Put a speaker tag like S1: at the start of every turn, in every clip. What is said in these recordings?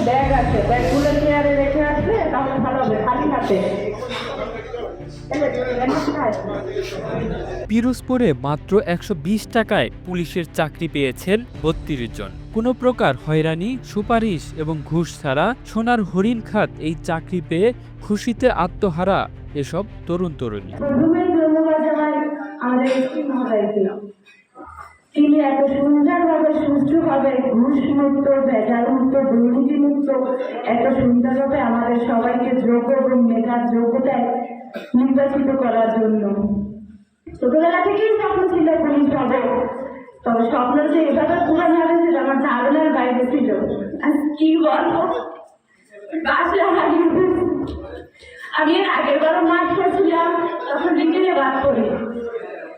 S1: Bag আছে, ব্যাগগুলো চেয়ারে রেখে আসলে তাহলে ভালো হবে, খালি হাতে।
S2: পিরোজপুরে মাত্র ১২০ টাকায় পুলিশের চাকরি পেয়েছেন ৩২ জন। কোনো প্রকার হয়রানি, সুপারিশ এবং ঘুষ ছাড়া সোনার হরিণ খাত এই চাকরি পেয়ে খুশিতে আত্মহারা এসব তরুণ তরুণী।
S1: প্রথমে ধন্যবাদ জানাই আমাদের এসপি মহোদয়কে। তিনি এত সুন্দরভাবে সুষ্ঠুভাবে ঘুষমুক্ত, ভেজালমুক্ত, দুর্নীতিমুক্ত এত সুন্দরভাবে আমাদের সবাইকে যোগ্য এবং মেধার যোগ্যতায় নির্বাচিত করার জন্য। ছোটবেলা থেকেই স্বপ্ন ছিল পুলিশ হবো, তবে স্বপ্ন যে এভাবে পূরণ হবে সেটা আমার ধারণার বাইরে ছিল। আর কি বলবো, বাসা হারিয়ে ফেলছি। আমি এর আগের বারও মাঠ করছিলাম, তখন বিকেলে বাদ করি।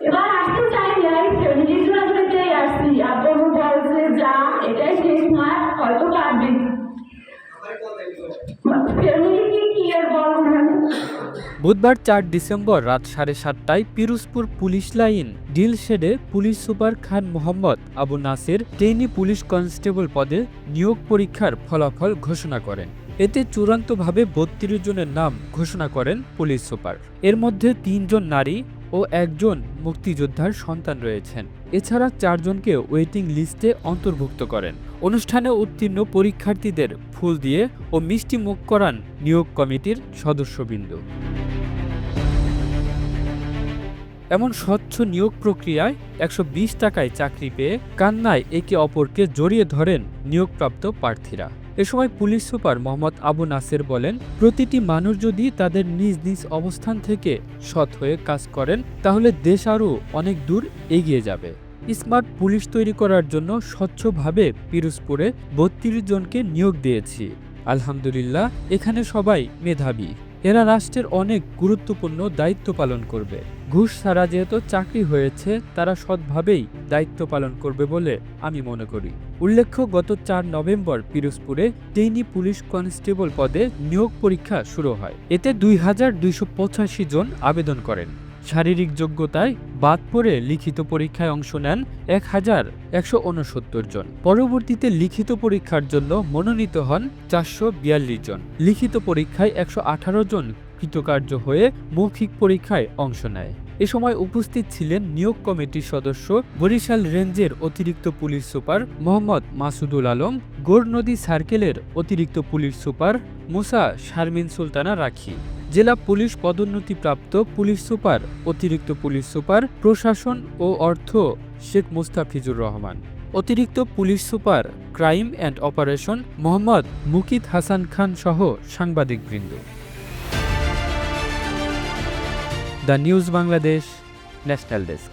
S1: এবার আসতে চাই নাই, ফ্যামিলির জন্যই আসছি। আব্বু বলছে যা, এটাই শেষ মাঠ, হয়তো পারবি। ফ্যামিলিকে কি আর বলবো না।
S2: বুধবার ৪ ডিসেম্বর রাত ৭:৩০টায় পিরোজপুর পুলিশ লাইন ডিল শেডে police super Khan Mohammad Abu Naser trainee police constable পদে নিয়োগ পরীক্ষার ফলাফল ঘোষণা করেন। এতে চূড়ান্তভাবে ৩২ জনের নাম ঘোষণা করেন পুলিশ সুপার। এর মধ্যে ৩ জন নারী ও ১ জন মুক্তিযোদ্ধার সন্তান রয়েছেন। এছাড়া ৪ জনকে ওয়েটিং লিস্টে অন্তর্ভুক্ত করেন। অনুষ্ঠানে উত্তীর্ণ পরীক্ষার্থীদের ফুল দিয়ে ও মিষ্টি মুখ করান নিয়োগ কমিটির সদস্যবৃন্দ। এমন স্বচ্ছ নিয়োগ প্রক্রিয়ায় ১২০ টাকায় চাকরি পেয়ে কান্নায় একে অপরকে জড়িয়ে ধরেন নিয়োগপ্রাপ্ত প্রার্থীরা। এ সময় পুলিশ সুপার মোহাম্মদ আবু নাসের বলেন, প্রতিটি মানুষ যদি তাদের নিজ নিজ অবস্থান থেকে সৎ হয়ে কাজ করেন তাহলে দেশ আরও অনেক দূর এগিয়ে যাবে। স্মার্ট পুলিশ তৈরি করার জন্য স্বচ্ছভাবে পিরোজপুরে ৩২ জনকে নিয়োগ দিয়েছি। আলহামদুলিল্লাহ, এখানে সবাই মেধাবী। এরা রাষ্ট্রের অনেক গুরুত্বপূর্ণ দায়িত্ব পালন করবে। ঘুষ ছাড়া যেহেতু চাকরি হয়েছে, তারা সৎভাবেই দায়িত্ব পালন করবে বলে আমি মনে করি। উল্লেখ্য, গত ৪ নভেম্বর পিরোজপুরে ট্রেনি পুলিশ কনস্টেবল পদে নিয়োগ পরীক্ষা শুরু হয়। এতে ২,২৮৫ জন আবেদন করেন। শারীরিক যোগ্যতায় বাদ পড়ে লিখিত পরীক্ষায় অংশ নেন ১,১৬৯ জন। পরবর্তীতে লিখিত পরীক্ষার জন্য মনোনীত হন ৪৪২ জন। লিখিত পরীক্ষায় ১১৮ জন কৃতকার্য হয়ে মৌখিক পরীক্ষায় অংশ নেয়। এ সময় উপস্থিত ছিলেন নিয়োগ কমিটির সদস্য বরিশাল রেঞ্জের অতিরিক্ত পুলিশ সুপার মোহাম্মদ মাসুদুল আলম, গৌরনদী সার্কেলের অতিরিক্ত পুলিশ সুপার মুসা শারমিন সুলতানা রাখি, জেলা পুলিশ পদোন্নতিপ্রাপ্ত পুলিশ সুপার, অতিরিক্ত পুলিশ সুপার প্রশাসন ও অর্থ শেখ মুস্তাফিজুর রহমান, অতিরিক্ত police super crime and operation Mohammad Mukit Hasan Khan সহ সাংবাদিকবৃন্দ। The news Bangladesh, national desk.